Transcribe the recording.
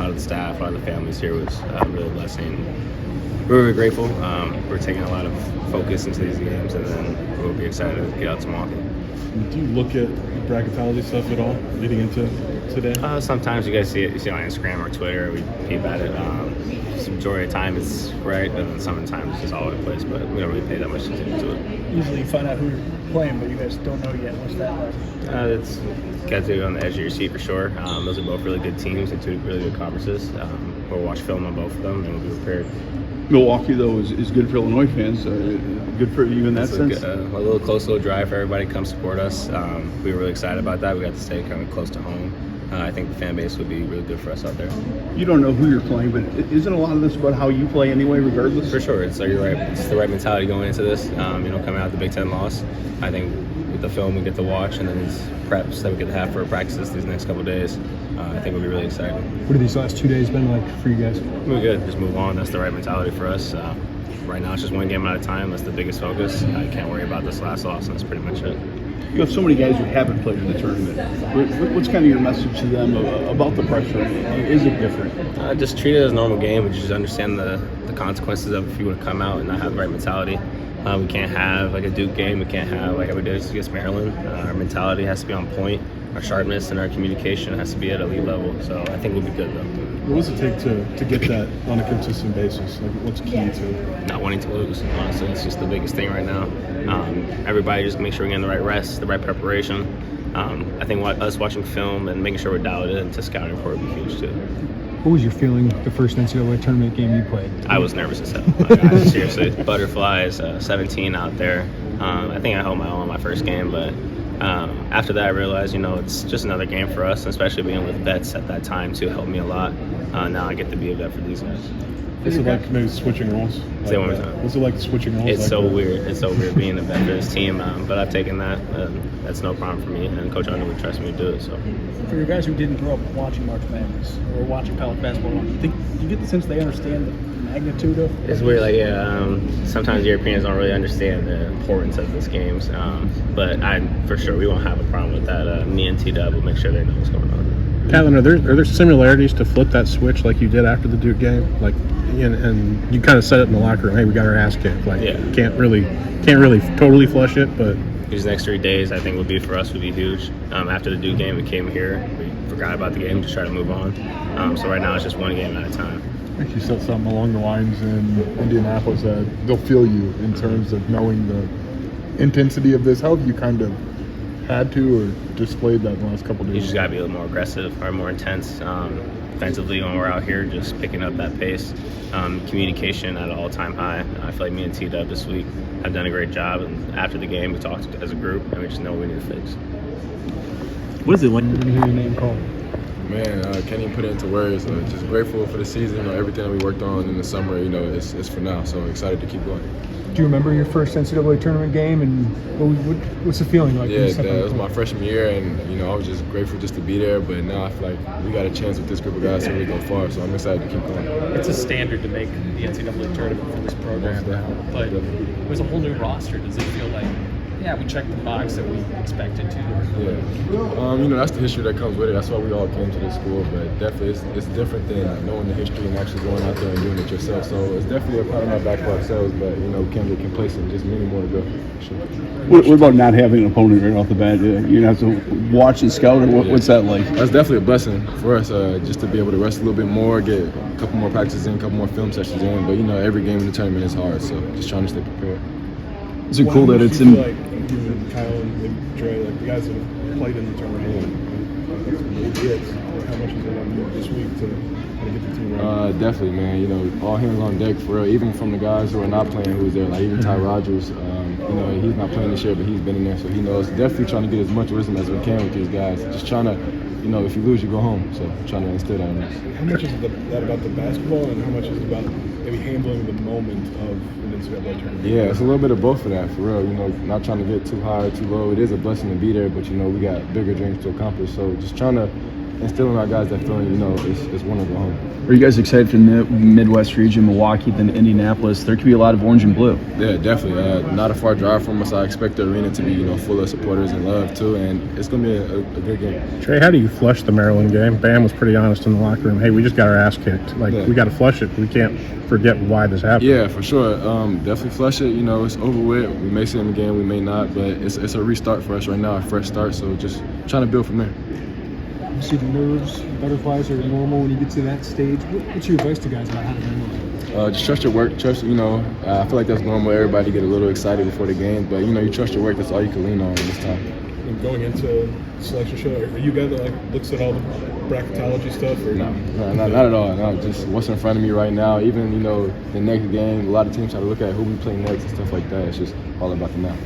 lot of the staff, a lot of the families here was really a blessing. We're really grateful. We're taking a lot of focus into these games, and then we'll be excited to get out to Milwaukee. Do you look at bracketology stuff at all leading into today? Sometimes you guys see it. You see it on Instagram or Twitter. We peep at it. The majority of the time it's right, and then sometimes it's just all over the place. But we don't really pay that much attention to it. Usually you find out who you're playing, but you guys don't know yet. What's that like? It's got to be on the edge of your seat for sure. Those are both really good teams and two really good conferences. We'll watch film on both of them, and we'll be prepared. Milwaukee, though, is good for Illinois fans. Good for you in that sense? A little close little drive for everybody to come support us. We were really excited about that. We got to stay kind of close to home. I think the fan base would be really good for us out there. You don't know who you're playing, but isn't a lot of this about how you play anyway, regardless? For sure. You're right. It's the right mentality going into this. Coming out of the Big Ten loss, I think with the film we get to watch and then these preps that we get to have for practices these next couple of days, I think we'll be really excited. What have these last 2 days been like for you guys? We're good. Just move on. That's the right mentality for us. Right now, it's just one game at a time. That's the biggest focus. I can't worry about this last loss, and that's pretty much it. You have so many guys who haven't played in the tournament. What's kind of your message to them about the pressure? Is it different? Just treat it as a normal game, but just understand the consequences of if you would come out and not have the right mentality. We can't have like a Duke game. We can't have like we did against Maryland. Our mentality has to be on point. Our sharpness and our communication has to be at elite level. So I think we'll be good though. What does it take to get that on a consistent basis? Like, what's key to not wanting to lose? Honestly, it's just the biggest thing right now. Everybody just make sure we're getting the right rest, the right preparation. I think us watching film and making sure we're dialed into scouting report would be huge too. What was your feeling the first NCAA tournament game you played? I was nervous as hell. Seriously, butterflies, 17 out there. I think I held my own my first game, but after that I realized, it's just another game for us, especially being with vets at that time too helped me a lot. Now I get to be a vet for these guys. What's it like maybe switching roles? Say one more time. What's it like switching roles? It's so weird. It's so weird being a vet for this team, but I've taken that. That's no problem for me, and Coach Underwood trusts me to do it. So, for your guys who didn't grow up watching March Madness or watching college basketball, do you get the sense they understand the magnitude of? It's weird. Sometimes Europeans don't really understand the importance of these games, but for sure we won't have a problem with that. Me and T-Dub will make sure they know what's going on. Kylan, are there similarities to flip that switch like you did after the Duke game? And you kind of said it in the locker room. Hey, we got our ass kicked. Can't really totally flush it, but these next 3 days I think would be huge. After the Duke game, we came here, we forgot about the game, just try to move on. So right now it's just one game at a time. I think you said something along the lines in Indianapolis that they'll feel you in terms of knowing the intensity of this. How have you kind of had to or displayed that in the last couple of days? You just got to be a little more aggressive or more intense. Defensively, when we're out here, just picking up that pace. Communication at an all-time high. I feel like me and T-Dub this week have done a great job. And after the game, we talked as a group, and we just know what we need to fix. What is it like when you hear your name called? Man, can't even put it into words. Just grateful for the season. Everything that we worked on in the summer, it's for now. So excited to keep going. Do you remember your first NCAA tournament game, and what's the feeling like? Yeah, it was my freshman year, and I was just grateful just to be there. But now I feel like we got a chance with this group of guys to really go far, so I'm excited to keep going. It's a standard to make the NCAA tournament for this program now, but it was a whole new roster. Does it feel like, we checked the box that we expected to? Yeah, that's the history that comes with it. That's why we all came to this school. But definitely, it's different than knowing the history and actually going out there and doing it yourself. So it's definitely a part of my back for ourselves. But we can't get complacent. Just many more to go. Sure. What about not having an opponent right off the bat? You have to watch and scout, or what's that like? That's definitely a blessing for us, just to be able to rest a little bit more, get a couple more practices in, a couple more film sessions in. But every game in the tournament is hard. So just trying to stay prepared. Is it cool that it's in? Like you and Kyle and Dre, the guys that have played in the tournament, how much is it on you this week to get the team right? Definitely, man. All hands on deck for real. Even from the guys who are not playing, who's there, like even Ty Rogers. He's not playing this year, but he's been in there, so he knows. Definitely trying to get as much wisdom as we can with these guys. Just trying to, if you lose, you go home. So trying to instill that in us. How much is that about the basketball, and how much is it about maybe handling the moment of an NCAA tournament? Yeah, it's a little bit of both of that, for real. Not trying to get too high or too low. It is a blessing to be there, but we got bigger dreams to accomplish. So just trying to, instilling our guys that feeling, you know, it's one of the home. Are you guys excited for the Midwest region, Milwaukee, then Indianapolis? There could be a lot of orange and blue. Yeah, definitely. Not a far drive from us. I expect the arena to be, you know, full of supporters and love too, and it's going to be a good game. Trey, how do you flush the Maryland game? Bam was pretty honest in the locker room. Hey, we just got our ass kicked. Like, we got to flush it. We can't forget why this happened. Yeah, for sure. Definitely flush it. You know, it's over with. We may see it in the game, we may not, but it's a restart for us right now, a fresh start. So just trying to build from there. You see the nerves, butterflies are normal when you get to that stage. What's your advice to guys about how to handle it? Just trust your work. Trust, you know, I feel like that's normal. Everybody get a little excited before the game, but, you know, you trust your work. That's all you can lean on this time. And going into selection show, are you guys that like looks at all the bracketology stuff? Or No, not at all. No, just what's in front of me right now. Even, you know, the next game, a lot of teams try to look at who we play next and stuff like that. It's just all about the now.